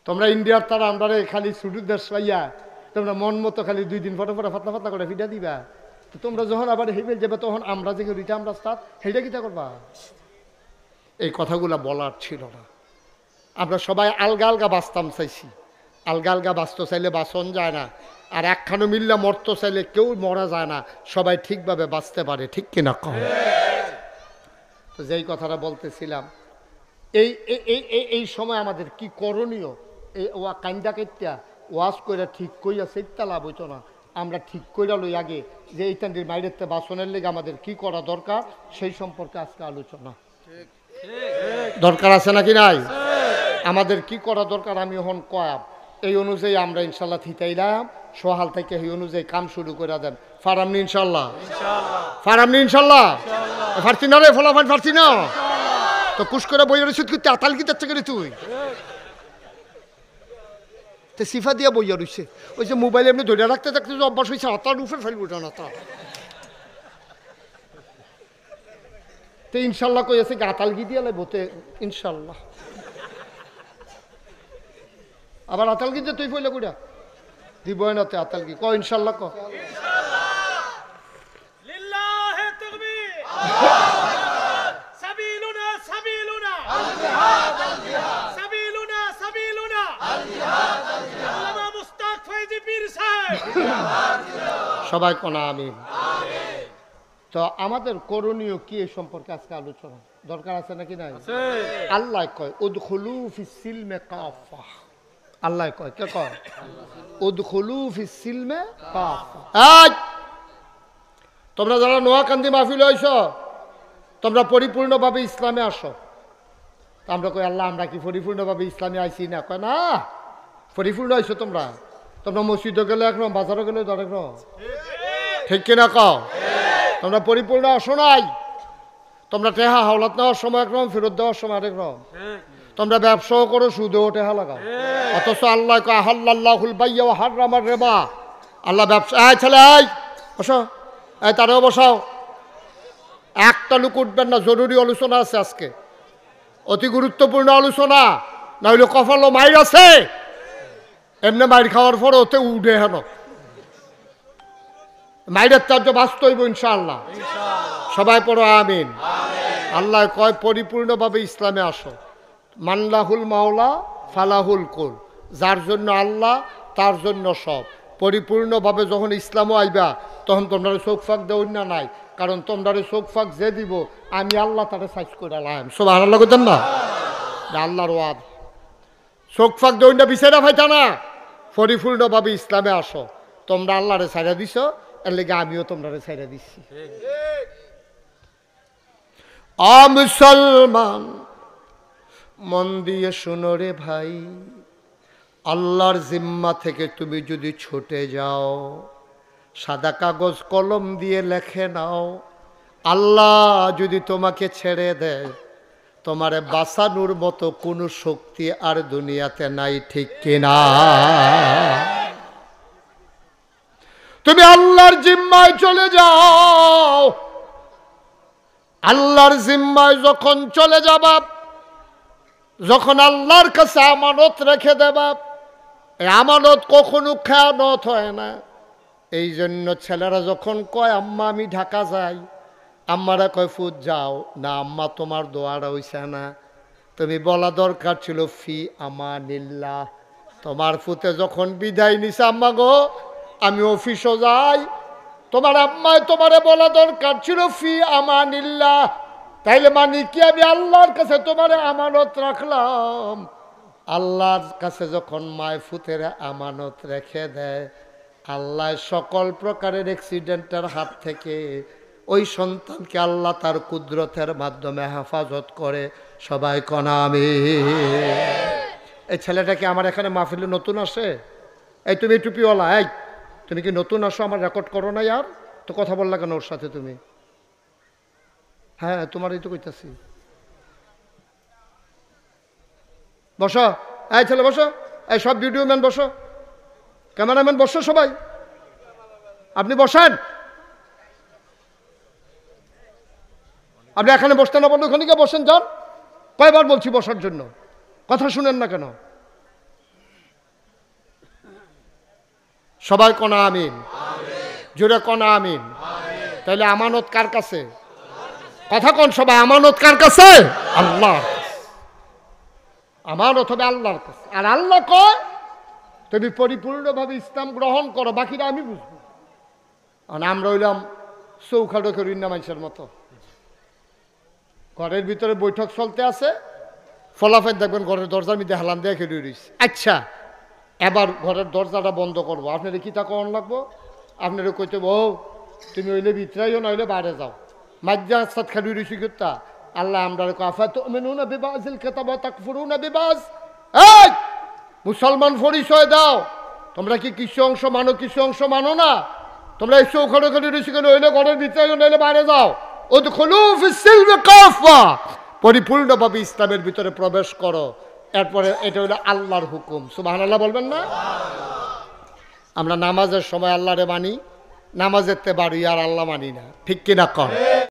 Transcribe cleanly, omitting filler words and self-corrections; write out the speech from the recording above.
তোমরা ইন্ডিয়ার তারা আমরা খালি ছুটির দেশ পাইয়া তোমরা মন মতো খালি 2 দিন ফটো ফটো ফাতলা ফাতলা করে ফিটা দিবা। তো তোমরা যখন আবার হেবেল যাবে তখন আমরা যে রিটা আমরা স্টার্ট হেটা কিটা করবা? এই কথাগুলা বলার ছিল না। আমরা সবাই আলগা আলগা বাঁচতাম চাইছি, আলগা আলগা বাঁচতে চাইলে বাঁচন যায় না, আর একখানো মিললে মরতে চাইলে কেউ মরা যায় না, সবাই ঠিকভাবে বাঁচতে পারে, ঠিক কিনা কম? তো যেই কথাটা বলতেছিলাম, এই এই সময় আমাদের কি করণীয়? এই ওয়া কান্দা কেটটা ওয়াশ করে ঠিক কইয়া সেটা লাভ হইতো না। আমরা ঠিক কইরা লই আগে যে এই টান্ডির মাইরেতে বাসনের লেগে আমাদের কি করা দরকার, সেই সম্পর্কে আজকে আলোচনা দরকার আছে নাকি নাই? আমাদের কি করা দরকার আমি এখন কয়াম, এই অনুযায়ী আমরা ইনশাল্লাহ থিতাইলাম সোহাল থেকে এই অনুযায়ী কাম শুরু করে দেন। ফারামনি ইনশাল্লাহ, ফারামনি ইনশাল্লাহ। ফারছি না রে ফলাফল, ফারছি না তো কুশ করে বইয়ের ওষুধ করতে আতাল কি যাচ্ছে করে তুই তো সিফা দিয়া বইয়া রইছে। ওই যে মোবাইলে এমনি ধরে রাখতে থাকতে যে অভ্যাস হয়েছে, আতার উপরে ফেলবো না তা তো ইনশাল্লাহ কইছে আতাল কি দিয়া লাগবো ইনশাল্লাহ। আবার আতাল কি তুই ফইলে কইরা দিব না তে আতাল কি ক ইনশাল্লাহ ক লিল্লাহি তাকবীর সাবিলুনা সাবিলুনা আল জিহাদ আল জিহাদ সাবিলুনা সাবিলুনা আল জিহাদ আল জিহাদ আল্লামা মুস্তাক ফয়জি পীর সাহেব সবাই কোনা আমিন আমিন। তো আমাদের করণীয় কি এই সম্পর্কে আজকে আলোচনা দরকার আছে নাকি নাই? আল্লাহ কয় উদখুলু ফিস সিলমে কাফা, আল্লাহ কয় কে কয় উদখুলু ফিস সিলমে কাফা। এই তোমরা যারা নোয়াকান্দি মাহফিল হইছ তোমরা পরিপূর্ণভাবে ইসলামে আসো। আমরা কই আল্লাহ আমরা কি পরিপূর্ণভাবে ইসলামে আইছি না? কয় না, পরিপূর্ণ হইছো তোমরা। তোমরা মসজিদে গেলে একরকম, বাজারে গেলে একরকম, ঠিক কিনা কও? তোমরা পরিপূর্ণ আসো নাই। তোমরা টেহা হাওলাত নেওয়ার সময় একরকম, ফেরত দেওয়ার সময় আরেক রকম। তোমরা ব্যবসাও করো, সুদেও টেহা লাগাও। অথচ আল্লাহ কয় আহাল্লাহুল বাইয়া ওয়া হারামার রিবা। আল্লাহ ব্যবসা এই ছেলে এই বসো, এই তারেও বসাও। একটা লোক উঠবেন না, জরুরি আলোচনা আছে আজকে, অতি গুরুত্বপূর্ণ আলোচনা। না হইলে কপালও মাইর আছে, এমনি মাইর খাওয়ার পর ওতে উঠে হেন মাইরের চার্য বাঁচতে হইব ইনশাআল্লাহ। সবাই পড়ো আমিন। আল্লাহ কয় পরিপূর্ণভাবে ইসলামে আসো। মানলাহুল মাওলা ফালাহুল কুল, যার জন্য আল্লাহ তার জন্য সব। পরিপূর্ণভাবে যখন ইসলামও আইবা তখন তোমরা চোখ ফাঁক দেওয়ার না নাই, কারণ তোমরা চোখ ফাঁক যে দিব আমি আল্লাহ তারে সাইজ করে লাইম। সুবহানাল্লাহ কইতেন না? আল্লাহর ওয়াদ। চোখ ফাঁক দেওয়ার না বিচারা ভাইতা না, পরিপূর্ণভাবে ইসলামে আসো। তোমরা আল্লাহরে ছাইড়া দিছ, এর লেগে আমিও তোমরা ছাইড়া দিচ্ছি। মুসলমান মন দিয়ে শুনো রে ভাই, আল্লাহর জিম্মা থেকে তুমি যদি ছুটে যাও, সাদা কাগজ কলম দিয়ে লেখে নাও, আল্লাহ যদি তোমাকে ছেড়ে দেয় তোমারে বাঁচানোর মতো কোনো শক্তি আর দুনিয়াতে নাই, ঠিক কিনা? তুমি আল্লাহর জিম্মায় চলে যাও। আল্লাহর জিম্মায় যখন চলে যাবা, যখন আল্লাহর কাছে আমানত রেখে দেবা, এই আমানত কখনো খেয়ানত হয় না। এই জন্য ছেলেরা যখন কয় আম্মা আমি ঢাকা যাই, আম্মারা কয় ফুট যাও না, আম্মা তোমার দোয়াটা হইছে না, তুমি বলা দরকার ছিল ফি আমানিল্লাহ। তোমার ফুতে যখন বিদায় নিছে আম্মা গো আমি অফিসও যাই, তোমার আম্মায় তোমারে বলা দরকার ছিল ফি আমানিল্লাহ। তাইলে মানে কি আমি আল্লাহর কাছে তোমারে আমানত রাখলাম। আল্লাহর কাছে যখন মায় ফুতের আমানত রেখে দেয়, আল্লাহ সকল প্রকারের অ্যাক্সিডেন্টের হাত থেকে ওই সন্তানকে আল্লাহ তার কুদরতের মাধ্যমে হেফাজত করে। সবাই কনা আমি। এই ছেলেটা কি আমার এখানে মাহফিলে নতুন আসে? এই তুমি টুপিওয়ালা, এই তুমি কি নতুন আসো? আমার রেকর্ড করো না ইয়ার, তো কথা বললা কেন ওর সাথে তুমি? হ্যাঁ তোমারই তো কইতাছি। বসো, এই ছেলে বসো, এই সব ভিডিও ম্যান বসো, ক্যামেরাম্যান বসো, সবাই আপনি বসেন। আপনি এখানে বসতে না পারলে ওখানে গিয়ে বসেন, যান। কয়বার বলছি বসার জন্য, কথা শুনেন না কেন? সবাই কোন আমিন, জোরে কোন আমিন। তাহলে আমানত কার কাছে? কথা কোন সবাই, আমানত কার কাছে? আল্লাহ। আমানত হবে আল্লাহর কাছে। আর আল্লাহ কয় তুমি পরিপূর্ণভাবে ইসলাম গ্রহণ করো, বাকিটা আমি বুঝবো। আমরা হইলাম চৌখাটো করি না মানুষের মতো। ঘরের ভিতরে বৈঠক চলতে আছে, ফলাফল দেখবেন ঘরের দরজার মধ্যে হেলান দিয়ে খেলে রয়েছে। আচ্ছা, এবার ঘরের দরজাটা বন্ধ করবো, আপনার কি তা কখন লাগবো? আপনারা কইতে ও তুমি হইলে ভিতরাইও না হইলে বাইরে যাও, মাঝে রাস্তাত খেলে রয়েছি কিতা আল্লাহ আমরা কাফা তো মেনুনা বিবাজিল কেতাবা তাকফুরুনা বিবাজ। এই মুসলমান পরিচয় দাও, তোমরা কি কিছু অংশ মানো কিছু অংশ মানো না? তোমরা এই চৌখাটো খেলে রয়েছি কেন? হইলে ঘরের ভিতরাইও নইলে বাইরে যাও। ও তো পরিপূর্ণভাবে ইসলামের ভিতরে প্রবেশ করো। এরপরে এটা হলো আল্লাহর হুকুম। সুবহানাল্লাহ বলবেন না? আমরা নামাজের সময় আল্লাহরে মানি, নামাজের তে বাড়ি আর আল্লাহ মানি না, ঠিক কিনা কর?